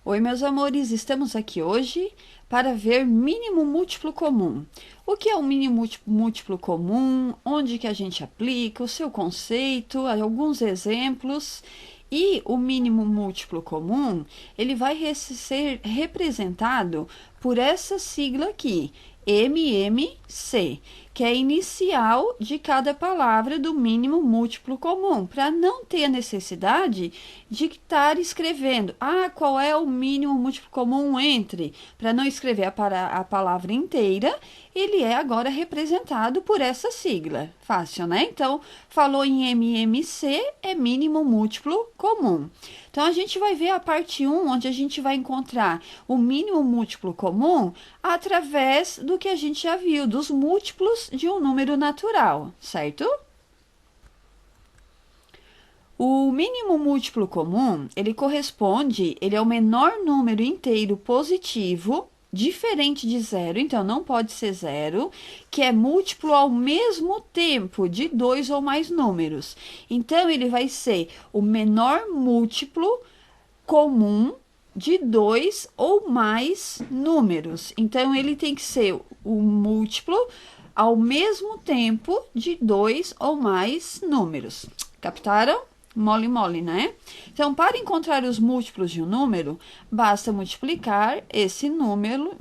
Oi, meus amores, estamos aqui hoje para ver mínimo múltiplo comum. O que é o mínimo múltiplo comum? Onde que a gente aplica? O seu conceito, alguns exemplos. E o mínimo múltiplo comum, ele vai ser representado por essa sigla aqui, MMC, que é a inicial de cada palavra do mínimo múltiplo comum, para não ter a necessidade de estar escrevendo, qual é o mínimo múltiplo comum entre, para não escrever a palavra inteira, ele é agora representado por essa sigla. Fácil, né? Então, falou em MMC, é mínimo múltiplo comum. Então, a gente vai ver a parte 1, onde a gente vai encontrar o mínimo múltiplo comum através do que a gente já viu, dos múltiplos de um número natural, certo? O mínimo múltiplo comum, ele é o menor número inteiro positivo, diferente de zero, então não pode ser zero, que é múltiplo ao mesmo tempo de dois ou mais números. Então, ele vai ser o menor múltiplo comum de dois ou mais números. Então, ele tem que ser o múltiplo ao mesmo tempo de dois ou mais números. Captaram? Mole, mole, né? Então, para encontrar os múltiplos de um número, basta multiplicar esse número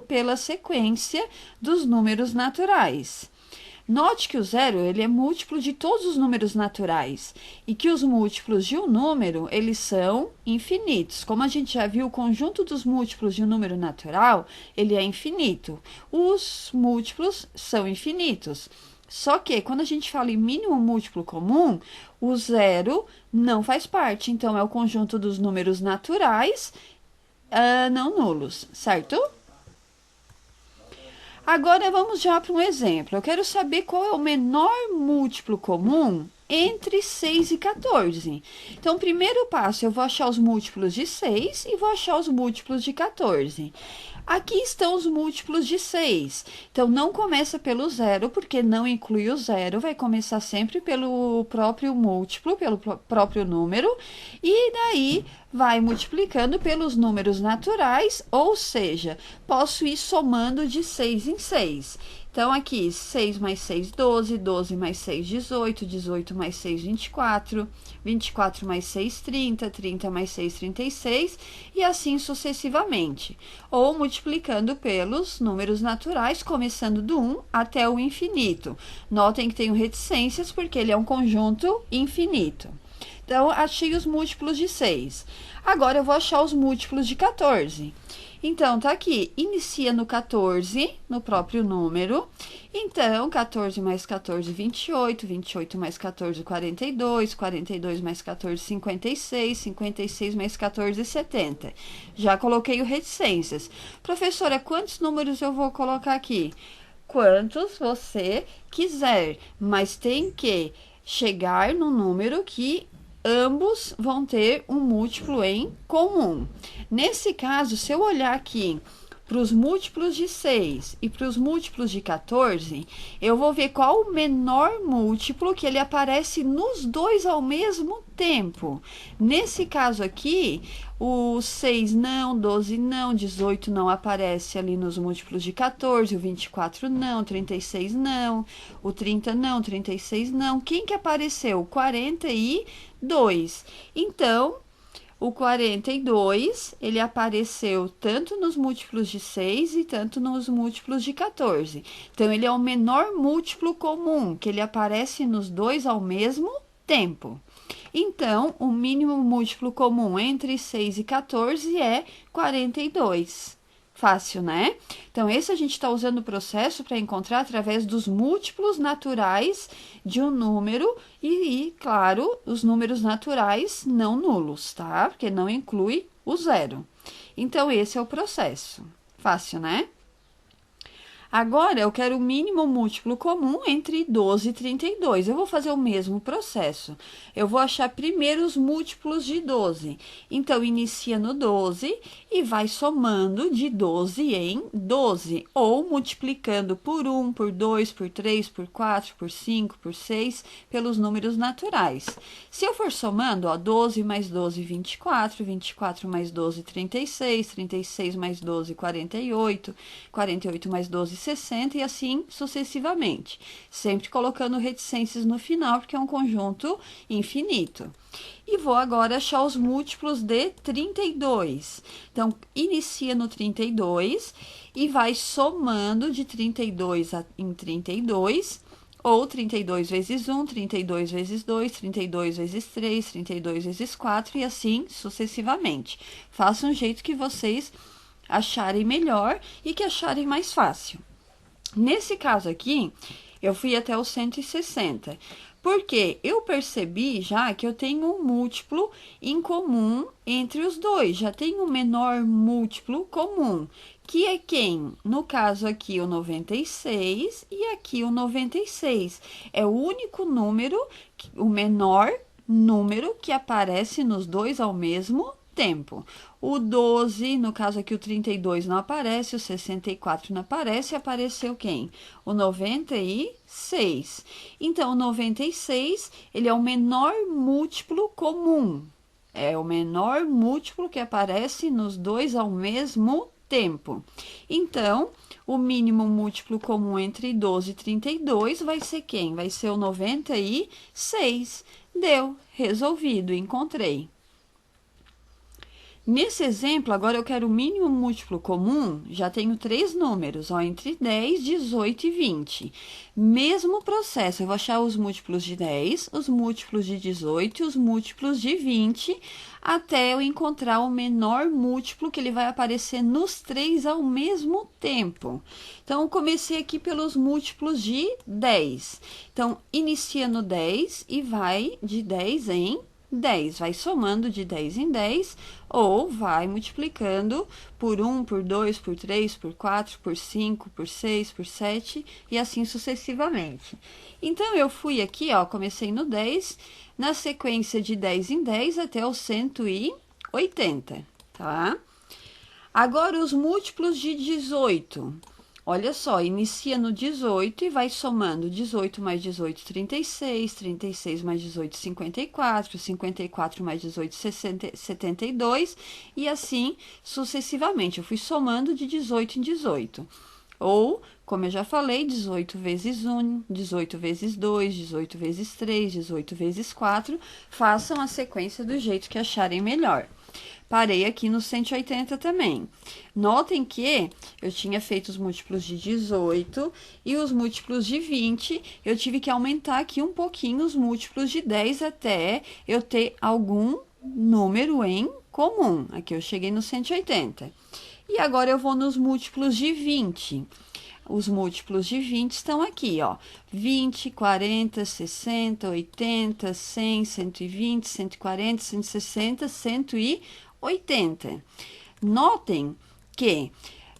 pela sequência dos números naturais. Note que o zero, ele é múltiplo de todos os números naturais e que os múltiplos de um número, eles são infinitos. Como a gente já viu, o conjunto dos múltiplos de um número natural, ele é infinito. Os múltiplos são infinitos. Só que, quando a gente fala em mínimo múltiplo comum, o zero não faz parte. Então, é o conjunto dos números naturais não nulos, certo? Agora, vamos já para um exemplo. Eu quero saber qual é o menor múltiplo comum entre 6 e 14. Então, o primeiro passo, eu vou achar os múltiplos de 6 e vou achar os múltiplos de 14. Aqui estão os múltiplos de 6. Então, não começa pelo zero, porque não inclui o zero. Vai começar sempre pelo próprio múltiplo, pelo próprio número. E daí, vai multiplicando pelos números naturais, ou seja, posso ir somando de 6 em 6. Então, aqui, 6 mais 6, 12, 12 mais 6, 18, 18 mais 6, 24, 24 mais 6, 30, 30 mais 6, 36, e assim sucessivamente. Ou multiplicando pelos números naturais, começando do 1 até o infinito. Notem que tenho reticências, porque ele é um conjunto infinito. Então, achei os múltiplos de 6. Agora, eu vou achar os múltiplos de 14. Então, tá aqui, inicia no 14, no próprio número. Então, 14 mais 14, 28, 28 mais 14, 42, 42 mais 14, 56, 56 mais 14, 70. Já coloquei o reticências. Professora, quantos números eu vou colocar aqui? Quantos você quiser, mas tem que chegar no número que ambos vão ter um múltiplo em comum. Nesse caso, se eu olhar aqui para os múltiplos de 6 e para os múltiplos de 14, eu vou ver qual o menor múltiplo que ele aparece nos dois ao mesmo tempo. Nesse caso aqui, o 6 não, 12 não, 18 não aparece ali nos múltiplos de 14, o 24 não, 36 não, o 30 não, 36 não. Quem que apareceu? 42. Então, o 42, ele apareceu tanto nos múltiplos de 6 e tanto nos múltiplos de 14. Então, ele é o menor múltiplo comum, que ele aparece nos dois ao mesmo tempo. Então, o mínimo múltiplo comum entre 6 e 14 é 42. Fácil, né? Então, esse a gente está usando o processo para encontrar através dos múltiplos naturais de um número e, claro, os números naturais não nulos, tá? Porque não inclui o zero. Então, esse é o processo. Fácil, né? Agora, eu quero o mínimo múltiplo comum entre 12 e 32. Eu vou fazer o mesmo processo. Eu vou achar primeiro os múltiplos de 12. Então, inicia no 12 e vai somando de 12 em 12. Ou multiplicando por 1, por 2, por 3, por 4, por 5, por 6, pelos números naturais. Se eu for somando, ó, 12 mais 12, 24, 24 mais 12, 36, 36 mais 12, 48, 48 mais 12, 60 e assim sucessivamente. Sempre colocando reticências no final, porque é um conjunto infinito. E vou agora achar os múltiplos de 32. Então, inicia no 32 e vai somando de 32 em 32, ou 32 vezes 1, 32 vezes 2, 32 vezes 3, 32 vezes 4 e assim sucessivamente. Faça um jeito que vocês acharem melhor e que acharem mais fácil. Nesse caso aqui, eu fui até o 160, porque eu percebi já que eu tenho um múltiplo em comum entre os dois, já tenho um menor múltiplo comum, que é quem? No caso aqui o 96 e aqui o 96. É o único número, o menor número que aparece nos dois ao mesmo tempo. O 12, no caso aqui o 32 não aparece, o 64 não aparece, apareceu quem? O 96. Então, o 96, ele é o menor múltiplo comum. É o menor múltiplo que aparece nos dois ao mesmo tempo. Então, o mínimo múltiplo comum entre 12 e 32 vai ser quem? Vai ser o 96. Deu, resolvido, encontrei. Nesse exemplo, agora eu quero o mínimo múltiplo comum, já tenho três números, ó, entre 10, 18 e 20. Mesmo processo, eu vou achar os múltiplos de 10, os múltiplos de 18 e os múltiplos de 20, até eu encontrar o menor múltiplo que ele vai aparecer nos três ao mesmo tempo. Então, eu comecei aqui pelos múltiplos de 10. Então, inicia no 10 e vai de 10 em 10, vai somando de 10 em 10, ou vai multiplicando por 1, por 2, por 3, por 4, por 5, por 6, por 7 e assim sucessivamente. Então, eu fui aqui, ó, comecei no 10, na sequência de 10 em 10 até o 180, tá? Agora, os múltiplos de 18. Olha só, inicia no 18 e vai somando 18 mais 18, 36, 36 mais 18, 54, 54 mais 18, 72 e assim sucessivamente. Eu fui somando de 18 em 18. Ou, como eu já falei, 18 vezes 1, 18 vezes 2, 18 vezes 3, 18 vezes 4. Façam a sequência do jeito que acharem melhor. Parei aqui no 180 também. Notem que eu tinha feito os múltiplos de 18 e os múltiplos de 20. Eu tive que aumentar aqui um pouquinho os múltiplos de 10 até eu ter algum número em comum. Aqui eu cheguei no 180. E agora eu vou nos múltiplos de 20. Os múltiplos de 20 estão aqui, ó. 20, 40, 60, 80, 100, 120, 140, 160, 180. Notem que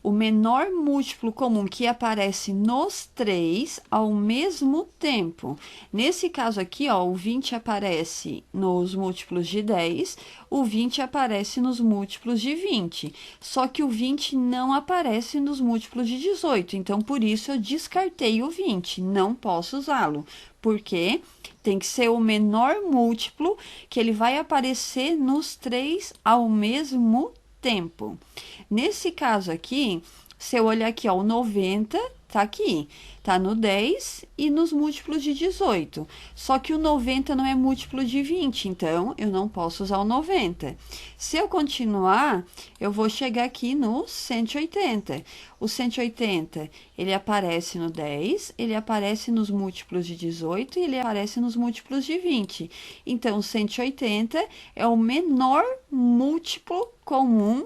o menor múltiplo comum que aparece nos três ao mesmo tempo. Nesse caso aqui, ó, o 20 aparece nos múltiplos de 10, o 20 aparece nos múltiplos de 20. Só que o 20 não aparece nos múltiplos de 18. Então, por isso, eu descartei o 20. Não posso usá-lo. Porque tem que ser o menor múltiplo que ele vai aparecer nos três ao mesmo tempo. Nesse caso aqui, se eu olhar aqui, ó, o 90 tá aqui, tá no 10 e nos múltiplos de 18. Só que o 90 não é múltiplo de 20, então eu não posso usar o 90. Se eu continuar, eu vou chegar aqui no 180. O 180, ele aparece no 10, ele aparece nos múltiplos de 18 e ele aparece nos múltiplos de 20. Então, o 180 é o menor múltiplo comum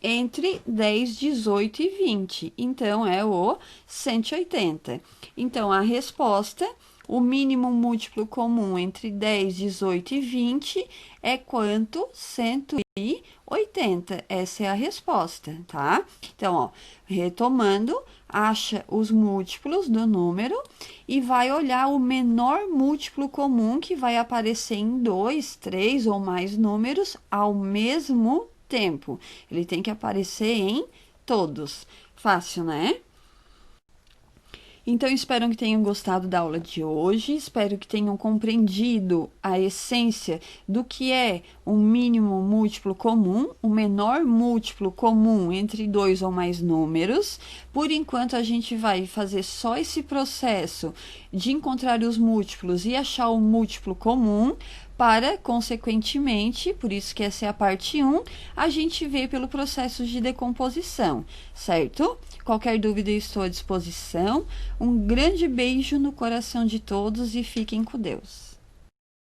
entre 10, 18 e 20. Então, é o 180. Então, a resposta O mínimo múltiplo comum entre 10, 18 e 20 é quanto? 180. Essa é a resposta, tá? Então, ó, retomando, acha os múltiplos do número e vai olhar o menor múltiplo comum que vai aparecer em 2, 3 ou mais números ao mesmo tempo. Ele tem que aparecer em todos. Fácil, né? Então, espero que tenham gostado da aula de hoje, espero que tenham compreendido a essência do que é o mínimo múltiplo comum, o menor múltiplo comum entre dois ou mais números. Por enquanto, a gente vai fazer só esse processo de encontrar os múltiplos e achar o múltiplo comum, para, consequentemente, por isso que essa é a parte 1, a gente vê pelo processo de decomposição, certo? Qualquer dúvida, eu estou à disposição. Um grande beijo no coração de todos e fiquem com Deus.